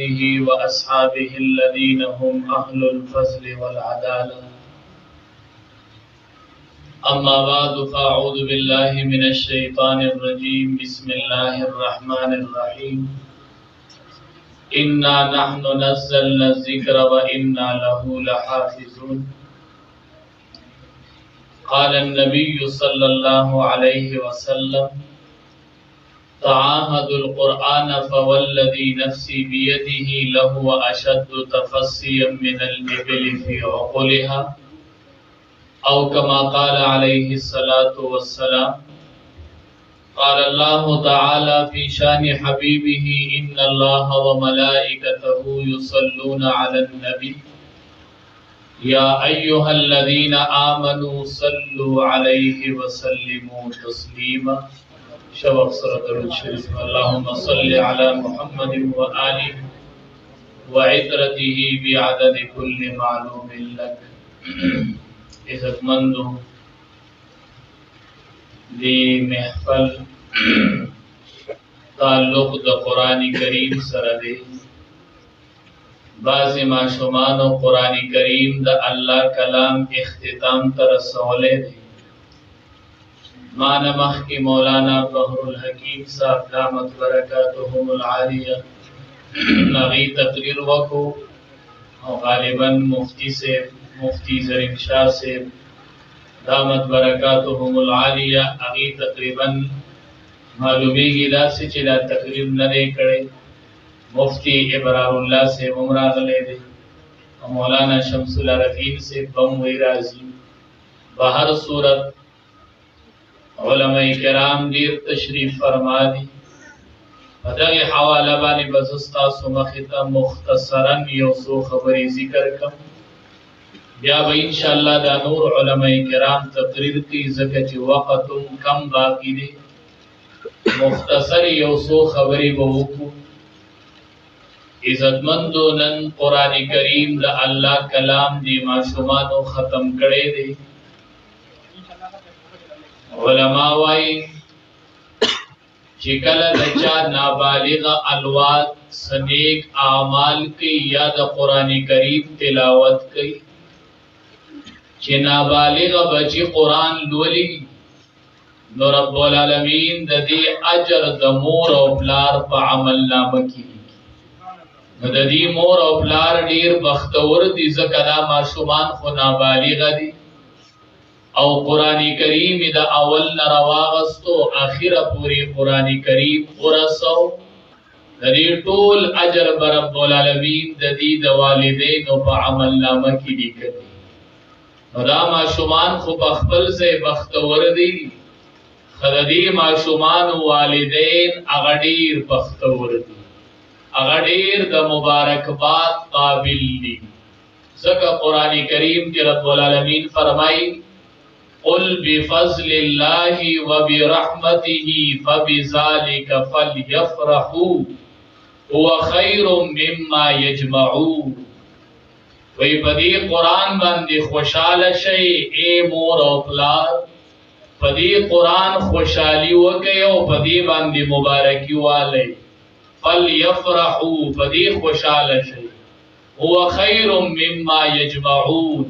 آله وأصحابه الذين هم أهل الفضل والعدالة. أما بعد فأعوذ بالله من الشيطان الرجيم. بسم الله الرحمن الرحيم. إنا نحن نزلنا الذكر وإنا له لحافظون. قال النبي صلى الله عليه وسلم: تعاهدوا القرآن فوالذي نفسي بيده لهو أشد تفصيا من الإبل في عقلها، أو كما قال عليه الصلاة والسلام. قال الله تعالى في شان حبيبه: إن الله وملائكته يصلون على النبي يا أيها الذين آمنوا صلوا عليه وسلموا تسليما. شوق سورة الشريف. اللهم صل على محمد وآله وعترته بعدد كل معلوم لك. عزتمندو دی محفل تعلق د قرآن کریم سره دی. بعض معشومان و قرآن کریم د اللہ کلام اختتام تر رسولے دی. مانا مخ کی مولانا بحر الحکیم صاحب دامت برکاتهم العالیہ نغی تقریر وکو، اور غالباً مفتی زرین شاہ سے دامت برکاتهم العالیہ اغی تقریباً معلومی گیلا سے چلا تقریر نرے کڑے. مفتی ابرار اللہ سے ممراغ لے دے، اور مولانا شمس العرفین سے بم وی رازی. بہر صورت علماء کرام دیر تشریف فرما دی. بدغی حوالہ بانی بزستا سمختا مختصراً یوسو خبری ذکر کم، بیا با انشاءاللہ دا نور علماء کرام تقریر کی زکچ وقتم کم باقی دی. مختصر یوسو خبری بوکو. عزتمندو نن قرآن کریم دا اللہ کلام دی معشومانو ختم کرے دی. علماء وائی چکل دچا نابالغ الواد سنیک اعمال کی یا دا قرآن کریم تلاوت کی، چی نابالغ بچی قرآن لولی نو رب العالمین دا دی اجر دا مور او پلار پا عمل نام کی. نو دا دی مور او پلار دیر بختور دی زکدا معشومان خو نابالغ دی، او قرآن کریم دا اول نرواغستو آخر پوری قرآن کریم قرصو. دا دی طول عجر برب العالمین دا دی دا والدین و پا عمل نامہ کی دی کردی. دا معشومان خو بخبل سے بختور دی، خددی معشومان و والدین اغدیر بختور دی، اغدیر دا مبارکبات قابل دی. زکا قرآن کریم کی رب العالمین فرمائی: قل بفضل اللہ وبرحمته فبذلك فلیفرحوا هو خیر مما یجمعون. وی پدی قرآن باندی خوشحال شئی اے مور او پلار، پدی قرآن خوشحالی وکے او پدی باندی مبارکی والے. فلیفرحوا پدی خوشحال شئی هو خیر مما یجمعون.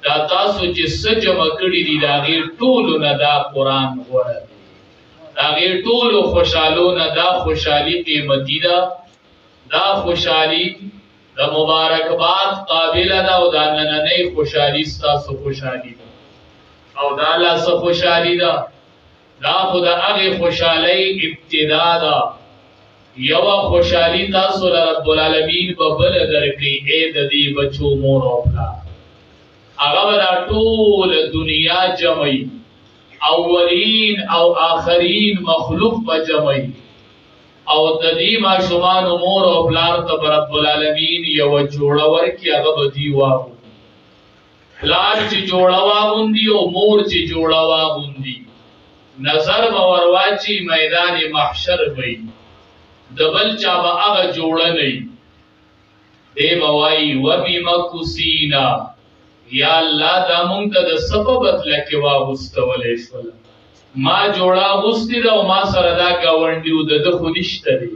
دا تاسو چې سجم کړي دي دا غیر ټولو نه دا قرآن غوره دی. دا غیر ټولو خوشحالو نه دا خوشحالی قیمتی ده. دا خوشحالی دا مبارکباد قابل ده، او دا نننی خوشحالی ستاسو خوشحالی ده، او دا لاسه خوشحالی ده. دا خو دا هغې خوشحالی ابتدا ده. یوه خوشحالی تاسو رب العالمین به بله درکړي ای د دې بچو مور او پلار. اغا دا طول دنیا جمعی، اولین او آخرین مخلوق با جمعی، او تدی معشومان امور او پلار تب رب العالمین یو جوڑا ورکی اغا با دیواغو. پلار چی جوڑا واغوندی و مور چی جوڑا واغوندی. نظر باورواچی میدان محشر بی دبل چا با اغا جوڑا نئی. دے بوائی وبی مکسینا، یا اللہ دا مونگتا دا سببت لکی واغستولی شولا. ما جوڑا غستی دا و ما سردا گاونڈیو دا دا خودشتا دی.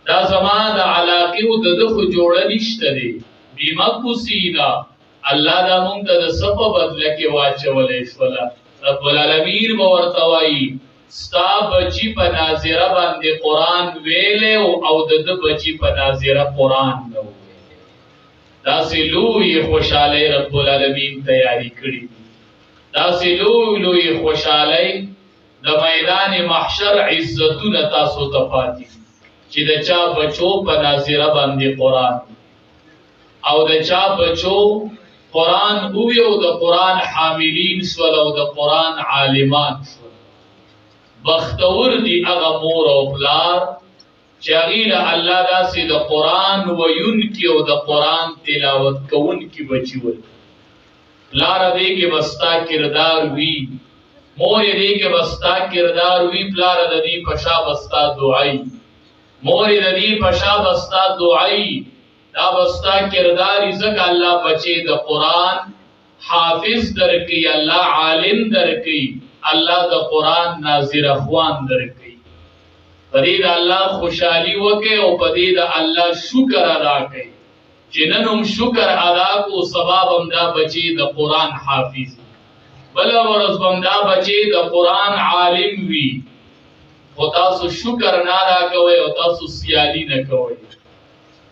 دا زما د علاقې او د خو جوړه نشته دی بیمه کوسینا الله دا مونږ ته د سبب بدله کې واچولې شولا رب العالمین ورته وایي ستا بچی په ناظره باندې قرآن ویلې او د بچی په ناظره قرآن نو داسې لوی خوشحالۍ رب العالمین تیاری کړي داسې لوی خوشحالۍ د میدان محشر عزتونه تاسو ته پاتې چې د چا بچو په ناظره باندې قرآن او د چا بچو قرآن اوی او د قرآن حاملین شول او د قرآن عالمان شول بختور دی اغا مور او پلار چاگیل اللہ دا سی دا قرآن ویون کی او دا قرآن تلاوت کون کی بچی ول لارا دے کے بستا کردار وی مور دے کے بستا کردار وی پلار دا دی پشا بستا دعائی مور دا دی پشا بستا دعائی دا بستا کرداری زک اللہ بچے دا قرآن حافظ درکی اللہ عالم درکی اللہ دا قرآن ناظر اخوان درکی پدید اللہ خوشحالی وکے او پدید اللہ شکر ادا کئی چننم شکر ادا کو سباب امدا بچے دا قرآن حافظ بلا ورز بمدا بچے دا قرآن عالم وی او تاسو شکر نادا کوئے او تاسو سیالی نکوئے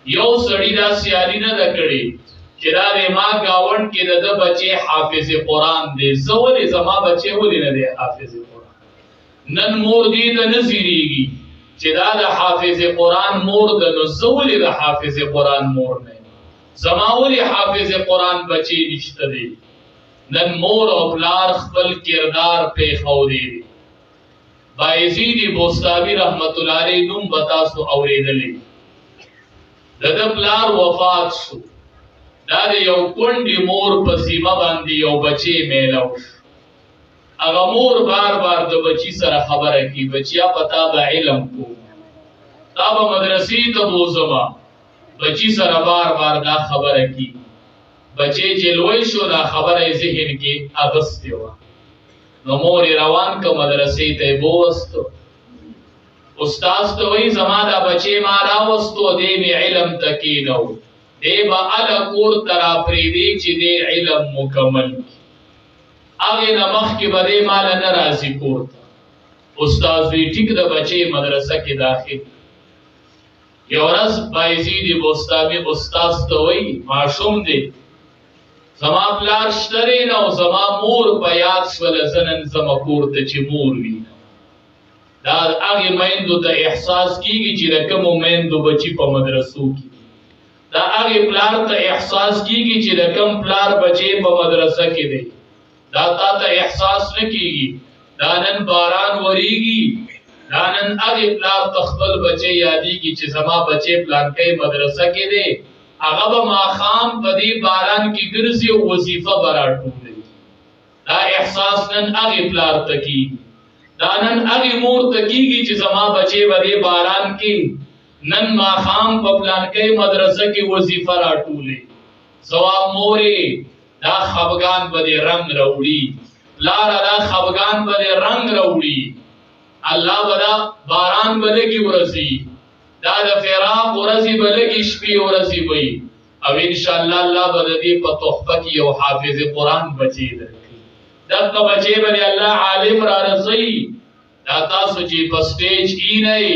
یو سڑی دا سیالی ندا کڑی چرا دے ماں گاون کی دا بچے حافظ قرآن دے زولی زما بچے ہولی ندے حافظ قرآن نن مور دی دا نزیریگی چرا دا حافظ قرآن مور دا نزولی دا حافظ قرآن مور نے زماولی حافظ قرآن بچے نشت دے نن مور او پلار خپل کردار پہ خو دے بایزید بوستاوی رحمت اللہ علیہ نم بتاسو اوریدلی دا پلار وفات شو دا یو کونڈی مور پسیمه باندې یو بچی میلوش اگا مور بار بار دا بچی سر خبره کی بچیا پتا با علم کو تا با مدرسی تا بوزما بچی سر بار بار دا خبره کی بچی جلوی شو دا خبره ذہن کی اغسطی ہوا نو مور روان کا مدرسی تا بوستو استاز تو وہی زمان دا بچے مارا وستو دے میں علم تکی نو دے با علا کور ترا پریدی چی دے علم مکمل کی آگے نمخ کی بدے مالا نرازی کور تا استاز وی ٹک دا بچے مدرسہ کی داخل یورز بایزید بوستاوی استاز تو وہی معشوم دے زما پلار شترین او زما مور بیاد شول زنن زما کور تا چی مور وی دا آگے میندو تا احساس کی گی چی رکمو میندو بچی پا مدرسو کی دا آگے پلار تا احساس کی گی چی رکم پلار بچے پا مدرسہ کی دے دا تا احساس نکی گی دانن باران وریگی دانن آگے پلار تخبل بچے یادی کی چی زما بچے پلان کئی مدرسہ کی دے اغب ما خام پدی باران کی گرزی و وظیفہ براٹو دے دا احساس نن آگے پلار تکی دانن اگی مور تکیگی چی زما بچے بدے باران کی نن ما خام پپلان کئی مدرسہ کی وظیفہ را ٹولے زواب مورے دا خبگان بدے رنگ روڑی لارا دا خبگان بدے رنگ روڑی اللہ بدا باران بدے کی ورزی دا دا فراق ورزی بدے کی شپی ورزی بئی او انشاءاللہ اللہ بدے دی پا تحفہ کی او حافظ قرآن بچے در دقا بچے بنی اللہ عالم را رضی دا تاسو چی پسٹیج ای نئی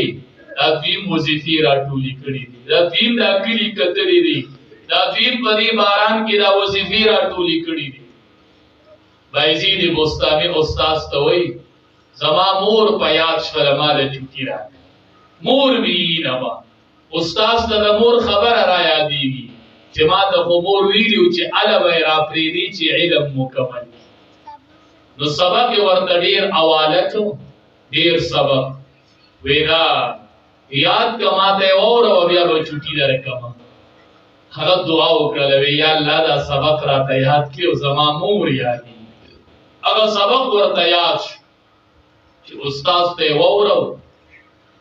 دا دویم وزیفی را ٹولی کری دی دا دویم دا کلی کتری دی دا دویم پدی باران کی دا وزیفی را ٹولی کری دی بایزید بوستامی استاز توئی زما مور پا یاد شفلمال چکی را مور بھی نما استاز تا دا مور خبر را یادی گی چی ما تا خو مور ویلیو چی علا بای را پریدی چی علم مکمل نو سبق ورد دیر اوالتو دیر سبق وینا یاد کماتے اور بیا با چھوٹی در کما حقت دعاو کرلوی یا اللہ دا سبق را تیاد کیو زمان مور یادی اگر سبق ورد تیاد شو چی استاز تے وورو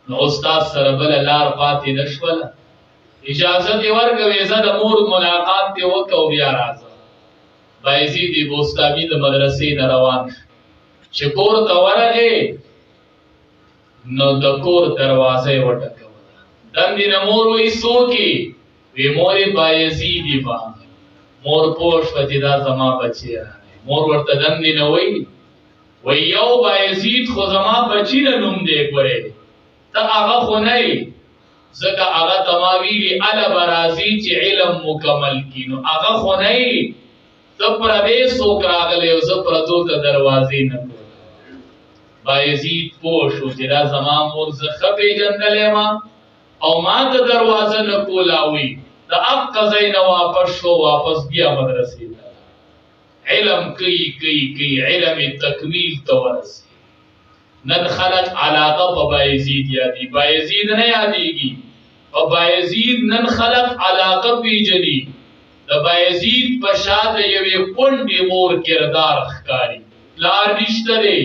نو استاز سربل لار پاتی نشولا اجازت ورگ ویزا دا مور ملاقات تے وکو بیا رازا بایزید بوستامی دا مدرسی نروان چکور تا ورگے نو دا کور دروازے وٹکا دندې نه مور وایي څوکې وی مور بایزیدي با مور پوه شوه چې دا زما بچی راغی مور ورته دندې نه وایي یو بایزید خو زما بچی نه نوم دی ګورې ته هغه خو نه یې ځکه هغه ته ما ویلي اله به راځي چې علم مکمل کي نو هغه خو نه یې ته پردی څوک راغلی او زه پردو ته دروازې نه کړم بایزید پوه شو چې دا زما مور زه ښه پېژندلی ما او ما ته دروازه نه کولاوي د هغه ځای نه واپس شو واپس بیا مدرسې ته علم کوي علم تکمیل ته ورسي نن خلق علاقه په بایزید یادي بایزید نه یادېږي په بایزید نن خلق علاقه پیژني د بایزید په شا د یوې کونډې مور کردار ښکاري پلار نشته دی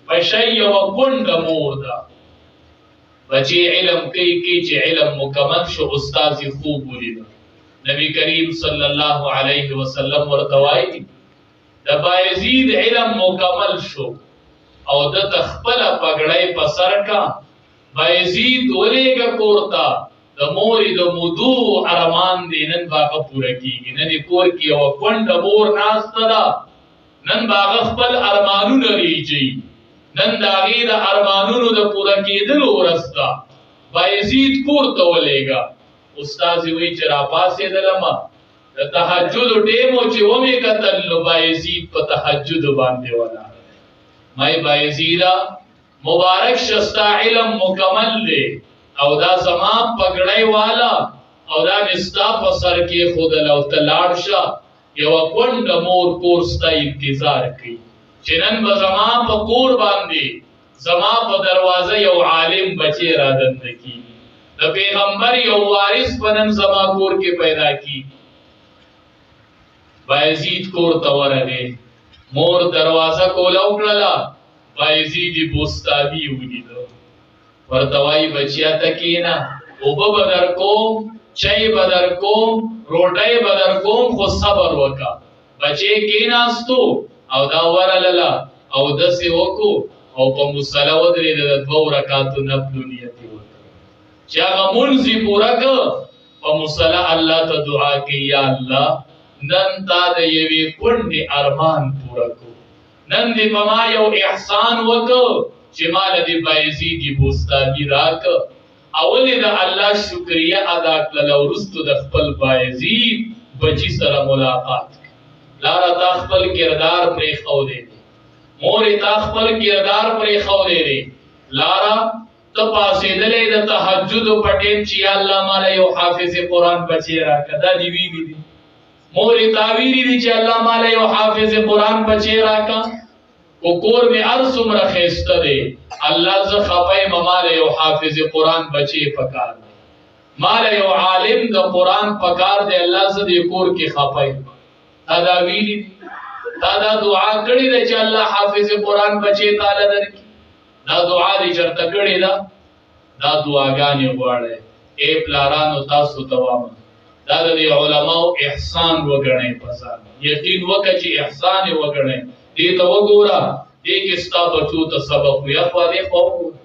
په شی یوه کونډه مور ده بچې علم کوي چې علم مکمل شو استاذ یې خوب ولیده نبی کریم صلی الله علیه وسلم ورته وایي د بایزید علم مکمل شو او د خپله پګړۍ په سر کا بایزید ولېږه کور ته د مورې د مودو ارمان دی نن به هغه پوره کېږي نن یې کور کې یوه کونډه مور ناسته ده نن به هغه خپل ارمانونه ریجي نن د هغې د ارمانونو د پوره کېدلو ورځ ده بایزید کور ته ولېږه استاذ یې وایي چې راپاڅېدلمه د تهجدو ټیمو چې ومې کتل نو بایزید په تهجدو باندې ولاړ مای بایزیده مبارک شستا علم مکمل دی او دا زما پګړۍ والا او دا مې ستا په سر کېښودل او ته لاړ شه یوه کونډه مور کور ستا انتظار کوي چې نن به زما په کور باندې زما په دروازه یو عالم بچی را دنده کېږي د پیغمبر یو وارث به نن زما کور کې پیدا کېږي بایزید کور ته ورغی مور دروازه کوله وکړله بایزید یې بوستابي ولیده ورته وایي بچیا ته کښېنه اوبه به درکوم چای به درکوم روټۍ به درکوم خو صبر وکړه بچی کښېناستو او دا ورغلله اودس یې وکړو او په مصله ودرېده د 2 رکعاتو نفلو نیت یې وکړ چې هغه مونځ یې پوره کړ په مصله الله ته دعا کوي یا الله نن تا د یوې کونډې ارمان پوره کړو نن دې په ما یو احسان وکړ چې ما له دې بایزیدي بوستاني راکړه اول یې د الله شکریه ادا کړله وروستو د خپل بایزید بچي سره ملاقات لاره تا خپل کردار پرېښودی دی مورې تا خپل کردار پرېښودی دی لاره ته پاڅېدلی د تهجدو په ټیم چې یا الله ماله یو حافظ قرآن بچی راکړه دا دې ویلي دي مورې تا ویلي دي چې الله ماله یو حافظ قرآن بچی راکړه کو کور مې هر څومره ښایسته دی الله زه خفه یم ماله یو حافظ قرآن بچی پکار دی ماله یو عالم د قرآن پکار دی الله زه دې کور کې خفه یم تا دا ویلي دي تا دا دعا کړې ده چې الله حافظ قرآن بچی تاله درکړي دا دعا دې چېرته کړې ده دا دعاګانې غواړئ ای پلارانو تاسو ته وایم دا د دې علماو احسان وګڼئ په ځان یقین وکړه چې احسان یې وګڼئ دې ته وګوره دې کې ستا بچو ته سبق وي اخوا دې خوا وګوره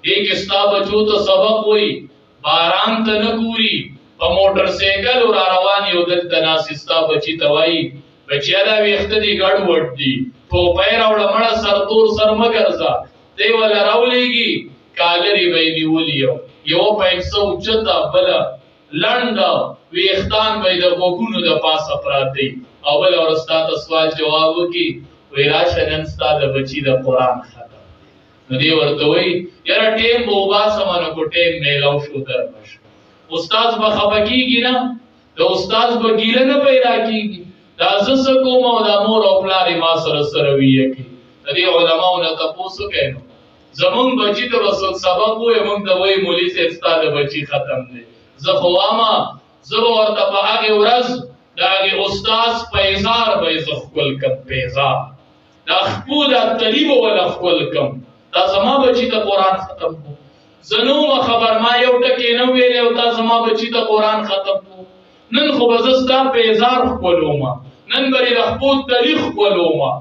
دې کې ستا بچو ته سبق وي باران ته نه ګوري په موټر سایکل را روان یو دلته ناست ستا بچي ته وایي بچیا دا ویښته دي ګډوډ دي ټوپۍ راوړه مړه سرتور سر مه ګرځه دی وله راولېږي کالرې به یې نیولي یوه پیسه اوچته بله لنډه ویښتان به یې د غوږونو د پاسه پراته دي او بله ورځ ستا ته سوال جواب وکړي وایي راشه نن ستا د بچي د قرآن ختم نو دی ورته وایي یاره ټیم به وباسمه نو کو ټیم میلاو شو درمه شو استاز به خفه کېږي نه د استاز به ګیله نه پیدا کېږي دا زه څه کوم او دا مور او پلار یې ما سره ویه کوي د دې علماو نه تپوس وکړئ نو زمونږ بچي ته به څوک سبق ووایي موږ ته وایي مولي صاحب ستا د بچي ختم دی زه خو وامه زه به ورته په هغې ورځ د هغې استاز پیزار به یې زه ښکل کړم پیزار دا خپو دا تلي به وله ښکل کړم دا زما بچي ته قرآن ختم کړو زه نه ومه خبر ما یو ټکې نه ویلی او تا زما بچي ته قرآن ختم کړو نن خو به زه ستا پیزار ښکلومه نن به یې د خپو تلي ښکلومه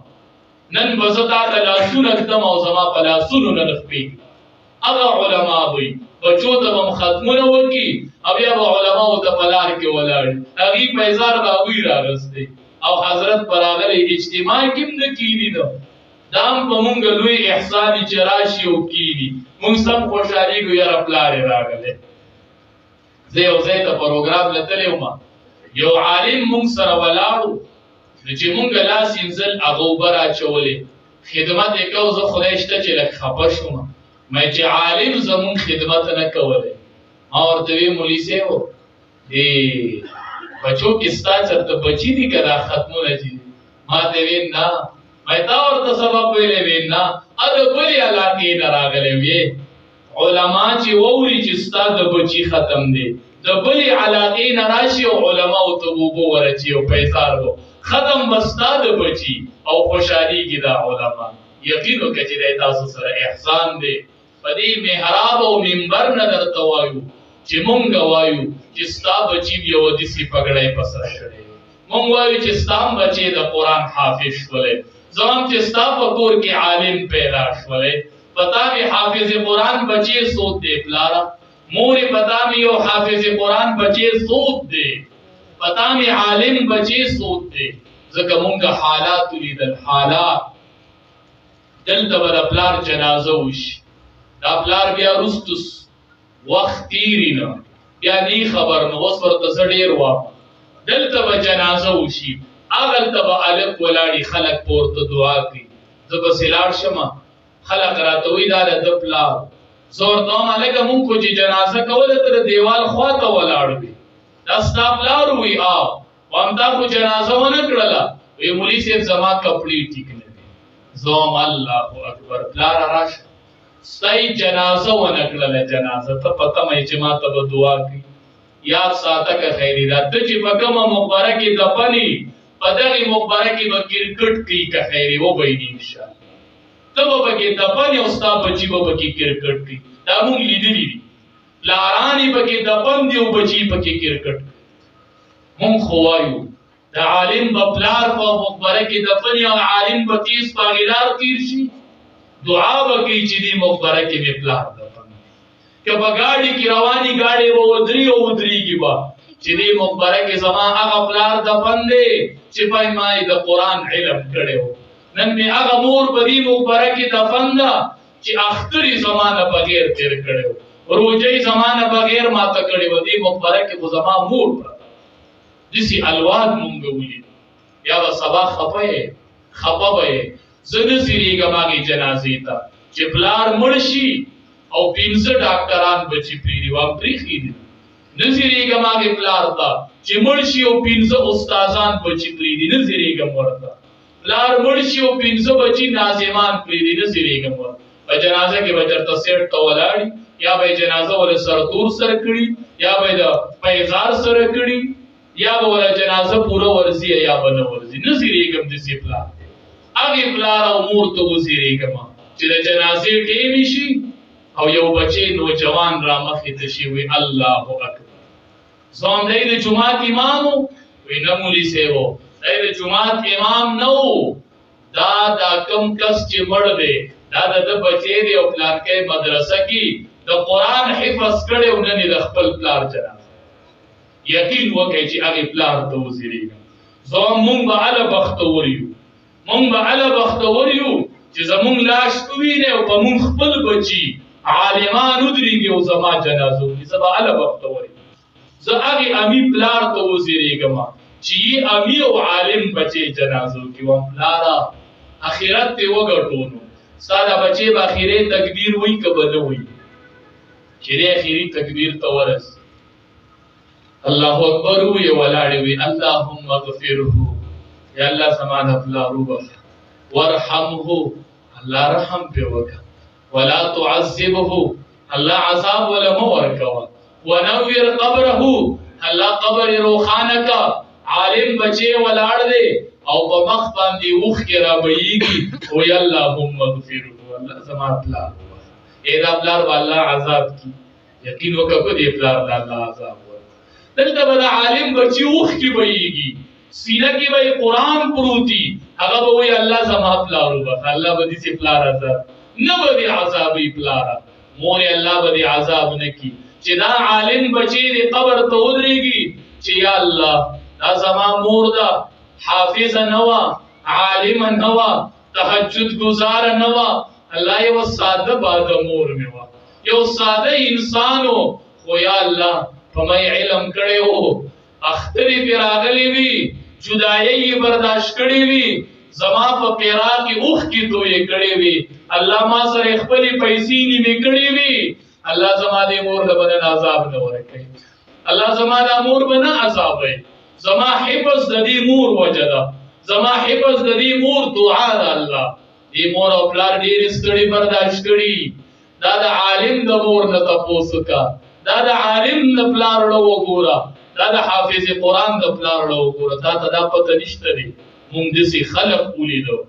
نن به زه تا ته لاسونه ږدم او زما په لاسونو نه نښپېږي هغه علما وایي بچو ته هم ختمونه وکي او بیا به علماو ته په لار کې ولاړ هغې پیزار به هغوی راغستی او حضرت پر راغلی اجتماع کې هم نه کیني نو دا هم په مونږ لوی احسان چې راشي او کیني مونږ سم خوشحالېږو یاره پلار یې راغلی زه یو ځای ته پروګرام له تللی وم یو عالم مونږ سره ولاړو نو چې مونږ لاس انزل هغه اوبه راچولې خدمت یې کو زه خدای شته چې لږ خفه شوم مې چې عالم زمونږ خدمت نه کولی ما ورته وی مولي صاحب دې بچو کې ستا چېرته بچي دي که دا ختمونه چې ما ته وی نه مې تا ورته سبب ویلی وی نه د بلې علاقې نه راغلی وی علما چې واوري چې ستا د بچي ختم دی د بلې علاقې نه راشي او علماو ته اوبه ورچي او پیسار وو ختم به ستا د بچي او خوشحالېږي دا علما یقین وکړه چې دی تاسو سره احسان دی په دې محراب او منبر نه درته وایو چې مونږ وایو چې ستا بچي بیا ودسې پګړی په سر کړی مونږ وایو چې ستا هم بچی د قرآن حافظ شولی زه هم چې ستا په کور کې عالم پیدا شولی پتا مې حافظ قرآن بچی سود دی پلارا مور پتا مې یو حافظ قرآن بچی سود دی پتا مې عالم بچی سود دی ځکه مونږ حالات لیدل حالات دلته به د پلار جنازه وشي دا پلار بیا رستوس وخت تیری نه بیا نی خبر نه اوس ورته زه ډېر وام دلته به جنازه وشي هغلته به الک ولاړي خلک پورته دعا کوي زه بسې لاړ شمه خلق راته وی دا د پلار زه ورته وایم هلکه مونږ خو چې جنازه کوله ته د دیوال خوا ته ولاړ وي دا ستا پلار وی وایم تا خو جنازه ونه کړله وی مولي صاحب زما کپړې ټیک نه دي زه وایم الله اکبر پلاره راشه ستا جنازه ونه کړله جنازه ته په تمه چې ما ته به دعا کوي یاد ساته که خیري ده ته چې په کومه مقبره کې دفن یې په دغې مقبره کې به کرکټ کوي که خیري وبیني انشاءالله ته به پکې دفن او ستا بچي به پکې کرکټ کوي دا مونږ لیدلي دي پلاران یې پکې دفن دي او بچي پکې کرکټ کوي مونږ خو وایو د عالم به پلار په مقبره کې دفن او عالم به تیز په هغې لار تیر شي دعا به کوي چې دې مقبره کې مې پلار دفن که په ګاډي کې رواني ګاډی به ودري او ودرېږي به چې دې مقبره کې زما هغه پلار دفن دی چې پای ما یې د قرآن علم کړی و نن مې هغه مور په دې مقبره کې دفن ده چې اخترې زما نه بغیر تېر کړی و روژۍ زما نه بغیر ماته کړې وه دې مقبره کې خو زما مور پرته داسې الواد مونږ ولید یا به سبا خفه به یې زه نه ځېرېږم هغې جنازې ته چې پلار مړ شي او 15 ډاکټران بچي پرېږدي وایم پرېښي دي نه ځېرېږم هغې پلار ته چې مړ شي او 15 استادان بچي پرېږدي نه ځېرېږم ورته پلار مړ شي او 15 بچي ناظمان پرېږدي نه ځېرېږم ورته په جنازه کې به چېرته سیټ ته ولاړي یا به یې جنازه وله سرتور سره کړي یا به یې د پیزار سره کړي یا به وله جنازه پوره ورځي یا به نه ورځي نه ځېرېږم داسې پلار دی هغې پلار او مور ته وځېرېږم چې د جنازې ټیمې شي او یو بچی نوجوان را مخې ته شي وی الله اکبر زه هم دی د جومات امام و وی نه مولي صاحب و دی د جومات امام نه و دا کم کس چې مړ دی دا د ده بچی دی او پلانکی مدرسه کې د قرآن حفظ کړی او نن یې د خپل پلار جنازه یقین وکړئ چې هغې پلار ته وځېرېږم زه هم مونږ به هله بختور یو مونږ به هله بختور یو چې زمونږ لاش ووینئ او په مونږ خپل بچي عالمان ودرېږي او زما جنازه وکړي زه به هله بختور یم زه هغې امي پلار ته وځېرېږم چې یې امي او عالم بچی جنازه وکړي وایم پلاره اخرت دې وګټو نو ستا دا بچی به اخري تکبیر وایي که به نه وایي چې دی اخري تکبیر ته ورسي الله اکبر ووایي ولاړې وي اللهم اغفره یا الله زما د پلار وبخه وارحمه الله رحم پرې وکړه ولا تعذبه الله عذاب ولا مه ورکوه ونور قبره الله قبر روخانه کا عالم بچی ولاړ دی او په مخ باندې اوښکې رابهیږي وایي اللهم اغفره الله زما پلار وبخه ای دا پلار به الله عذاب کي یقین وکړه په دې پلار د الله عذاب ورکړه دلته به د عالم بچي اوښکې بهیږي سینه کې به قرآن پروتي هغه به وایي الله زما پلار وبخه الله به داسې پلار عذاب نه به دې عذابوي پلاره مور الله به عذاب نکی چې دا عالم بچی دی قبر ته ودرېږي چې یا الله دا زما مور ده حافظ نوا عالم نوا تهجد گزار نوا الله یو ساده باد مور میوا یو ساده انسانو خو یا الله په مې علم کړو اختری پیراغلی وی جدائی برداشت کړی وی زما په پیرا کې اوخ کې دوی کړی وی الله ما سره خپل پیسې نیمه کړی وی الله زما دې مور له بدن عذاب نه ورکړي الله زما د مور بنا عذاب وي زما حفظ د دې مور وجدا زما حفظ د دې مور دعا ده الله دې مور او پلار ډېر ستړي برداشت کړي دا د عالم د مور نه تاسو کا دا د عالم د پلار له وګورا دا د حافظ قرآن د پلار له وګورا تا ته دا پته نشته دی مونږ دې خلق ولیدو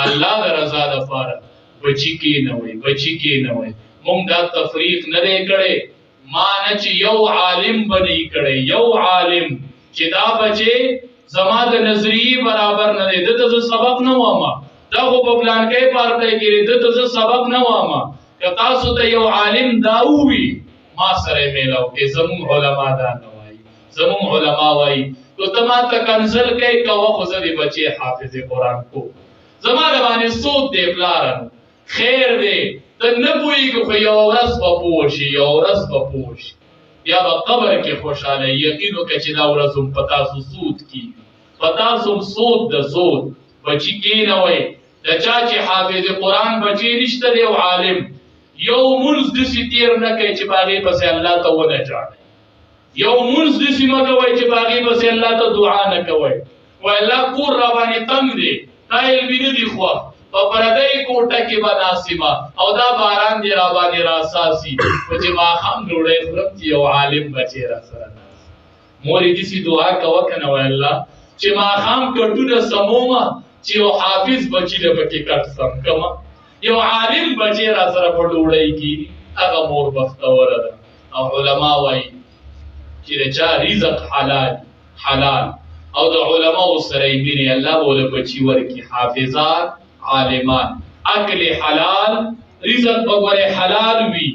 الله د رضا د فار بچی کې نه وي بچی کې نه وي مونږ دا تفریق نه لري کړي ما نه چې یو عالم بني کړي یو عالم چې دا بچي زما د نظریه برابر نه دی دته سبق نه وامه دا خو په پلان کې پارته کې دته سبق نه وامه که تاسو ته یو عالم دا وی ما سره میلاو کې زمون علما دا نه وایي زمون علما وایي تو تما ته کنسل کې کوه خو زدي بچي حافظ قرآن کو زما د باندې سود دی پلارن خیر دی ته نه پوهېږي خو یوه ورځ به پوه شي یوه ورځ به پوه شي بیا به قبر کې خوشحاله یقین وکړه چې دا ورځ هم په تاسو سود کېږي په تاسو هم سود د سود بچي کېنوئ د چا چې حافظ قرآن بچي نشته دی او عالم یو مونځ داسې تېر نه کوي چې په هغې پسې الله ته ونه ژاړئ یو مونځ داسې مه کوئ چې په هغې پسې الله ته دعا نه کوئ وایي الله کور راباندې تنګ دی تا علمي نه دي خوښ په پردی کوټه کې به ناسمه او دا باران دی را باندې راساسي خو چې ماښام ډوډۍ خورم چې یو عالم بچی را سره ناست مورې داسې دعا کوه که نه وایي الله چې ماښام کټونه سمومه چې یو حافظ بچي له پکې کټ سم کمه یو عالم بچی را سره په ډوډۍ کې هغه مور بختوره ده او علما وایي چې د چا رزق حلال او د علماو سره یې مینې الله به له بچي ورکړي حافظان عالمان اکل حلال رزق به ګورې حلال وي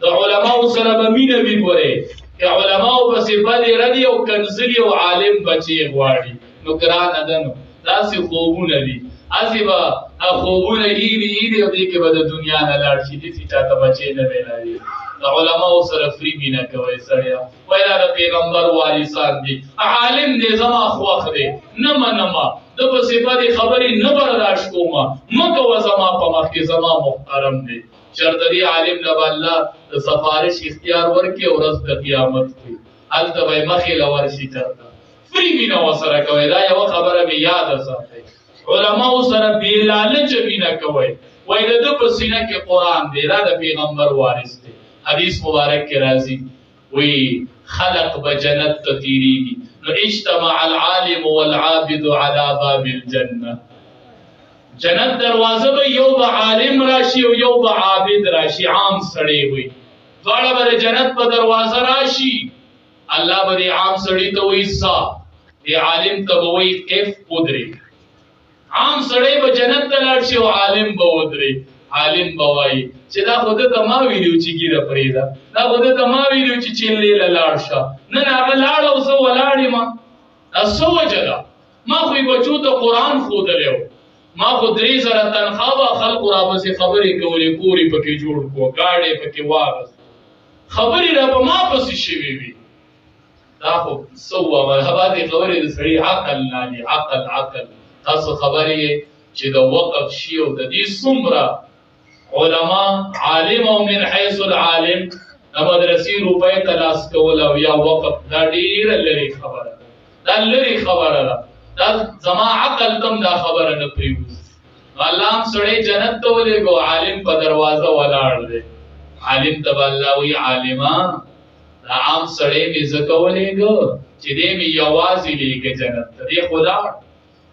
د علماو سره به مینه وي ګورې که علماو پسې بدې ردي او کنزلي او عالم بچی غواړي نو ګرانه ده نو داسې خوبونه دي هسې به خوبونه هیلې او دې کې به د دنیا نه لاړ شي داسې چاته بچی نه میلاوي د علماو سره فری مینه کوئ سړیه وایي دا د پیغمبر وارثان دي عالم دی زما خوښ دی نه منمه د پسې بدې خبرې نه برداشت کومه مه کوه زما په مخ کې زما محترم دی چېرته دې عالم له به الله د سفارش اختیار ورکړي ورځ د قیامت کې هلته به یې مخې له ورشي چېرته فری مینه ورسره کوئ دا یوه خبره مې یاده ساتئ علماو سره بې لالچه مینه کوئ وایي د ده په سینه کې قرآن دی دا د پیغمبر وارث دی حدیث مبارک کې راځي وی خلق به جنت ته تیریږي نو اجتمع العالم والعابد على باب الجنه جنت دروازه به یو به عالم راشي او یو به عابد راشي عام سړی وي دواړه به د جنت په دروازه راشي الله به د عام سړي ته وایي سا د عالم ته به وایي کیف ودرې عام سړی به جنت ته لاړ شي او عالم به ودرې عالم به وایي چې دا خو ده ته ما ویلي چې ږیره پرېږده دا خو ده ته ما ویلي چې چیلې له لاړ شه نن هغه لاړ او زه ولاړ یم دا څه وجه ده ما خو یې بچو ته قرآن ښودلی و ما خو 3000 تنخوا به خلکو راپسې خبرې کولې کور یې پکې جوړ کړو ګاډی یې پکې واغست خبرې را په ما پسې شوې وي دا خو څه ووایم هغه دې خبرې د سړي عقل نالي عقل تاسو خبرې چې د وقف شي او د دې څومره علما عالم او من حيث العالم د مدرسې روپۍ تلاس کول او یا وقف دا ډېره لرې خبره ده دا لرې خبره ده دا زما عقل تم دا خبره نه پرېږدي الله هم سړی جنت ته ولېږو عالم په دروازه ولاړ دی عالم ته به الله وایي عالما دا عام سړی مې ځکه ولېږه چې دی مې یوازې لېږه جنت ته دی خو لاړ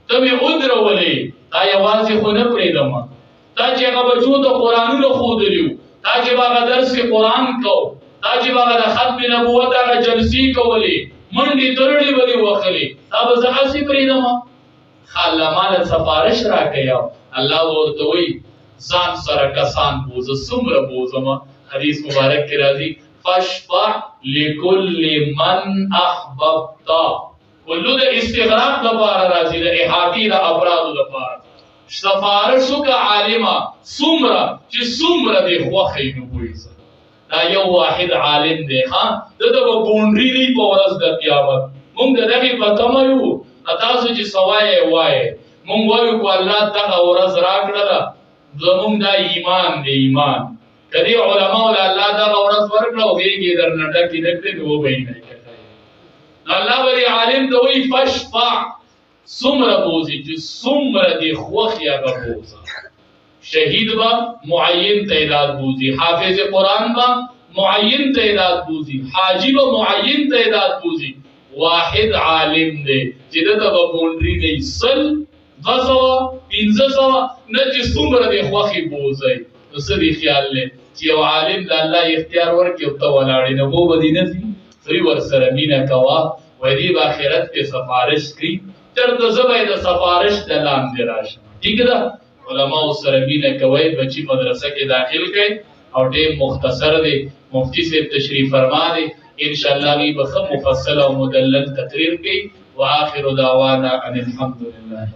ته مې ودرولې تا یوازې خو نه پرېږدمه تا چې هغه بچو ته قرآنونه ښودلي وو تا چې به هغه درس قرآن کو تا چې به هغه د ختم نبوت هغه جلسې کولې منډې ترړې به دې وهلې تا به زه هسې پرېږدمه الله ماله سفارش راکوي الله به ورته وایي ځان سره کسان بوزه څومره بوزمه حدیث مبارک کی راضی فاشفع لكل من احببت کلو د استغراق د بار راضی د احاطی د افراد د بار سفارشو کا عالمه سمرا چې سمرا دی خوخی نو وایي دا یو واحد عالم دی ها دغه بونډری دی په ورځ د قیامت موږ دغه په تمایو تاسو چې سوای وای موږ وایو کو الله دغه ورځ راکړه زموږ دا ایمان دی ایمان کدی علماء ول الله دغه ورځ ورکړه او هیڅ درنټه کې نکړي نو به نه کوي الله ولی عالم دوی فشفع سمر بوزي چې سمر دی خوخیا غوزه شهید با معین تعداد بوزي حافظ قرآن با معین تعداد بوزي حاجی با معین تعداد بوزي واحد عالم دی چې دغه په بونډري دی سل غزوا 1500 نه چې څومره دی خوخي بوزي نو سړي خیال لې چې یو عالم د الله اختیار ورکړي او ته ولاړې نه وو بدی نه سي سړي ور سره مینا کوا وې دی په آخرت کې سفارش کړي تر زبې د سفارش د لاندې راشه ٹھیک ده علماء سره مینا کوي بچي مدرسه کې داخل کړي او ډېر مختصر دی مفتی سے تشریف فرما دی انشاءاللہ بھی بخم مفصل و مدلل تقریر کی وآخر دعوانا ان الحمدللہ